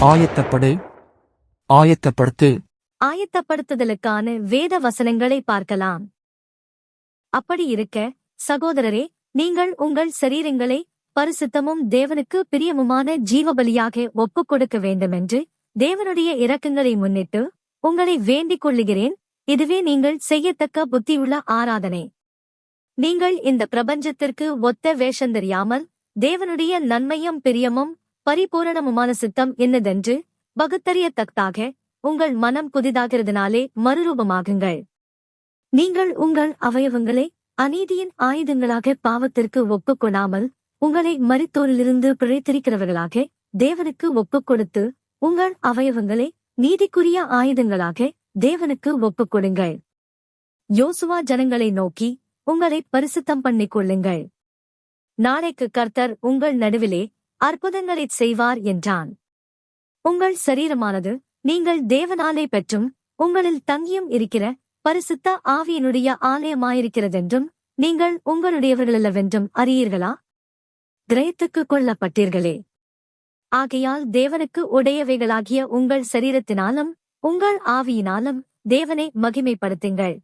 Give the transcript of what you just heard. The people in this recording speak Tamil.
ஆயத்தப்படு, ஆயத்தப்படுத்து. ஆயத்தப்படுத்துதலுக்கான வேத வசனங்களை பார்க்கலாம். அப்படி இருக்க, சகோதரரே, நீங்கள் உங்கள் சரீரங்களை பரிசுத்தமும் தேவனுக்கு பிரியமுமான ஜீவபலியாக ஒப்புக் கொடுக்க வேண்டுமென்று தேவனுடைய இரக்கங்களை முன்னிட்டு உங்களை வேண்டிக் கொள்ளுகிறேன். இதுவே நீங்கள் செய்யத்தக்க புத்தியுள்ள ஆராதனை. நீங்கள் இந்த பிரபஞ்சத்திற்கு ஒத்த வேஷந்தெரியாமல் தேவனுடைய நன்மையும் பிரியமும் பரிபூரணமுமான சித்தம் என்னதென்று பகுத்தறியத்தக்கதாக உங்கள் மனம் புதிதாகிறதுனாலே மறுரூபமாகுங்கள். நீங்கள் உங்கள் அவயவங்களை அநீதியின் ஆயுதங்களாக பாவத்திற்கு ஒப்புக் கொள்ளாமல் உங்களை மரித்தோரிலிருந்து பிழைத்திருக்கிறவர்களாக தேவனுக்கு ஒப்புக் கொடுத்து உங்கள் அவயவங்களை நீதிக்குரிய ஆயுதங்களாக தேவனுக்கு ஒப்புக் கொடுங்கள். யோசுவா ஜனங்களை நோக்கி, உங்களை பரிசுத்தம் பண்ணிக் கொள்ளுங்கள். நாளைக்கு கர்த்தர் உங்கள் நடுவிலே அற்புதங்களைச் செய்வார் என்றான். உங்கள் சரீரமானது நீங்கள் தேவனாலே பெற்றும் உங்களில் தங்கியும் இருக்கிற பரிசுத்த ஆவியினுடைய ஆலயமாயிருக்கிறதென்றும் நீங்கள் உங்களுடையவர்களல்லவென்றும் அறியீர்களா? கிரயத்துக்குக் கொள்ளப்பட்டீர்களே. ஆகையால் தேவனுக்கு உடையவைகளாகிய உங்கள் சரீரத்தினாலும் உங்கள் ஆவியினாலும் தேவனை மகிமைப்படுத்துங்கள்.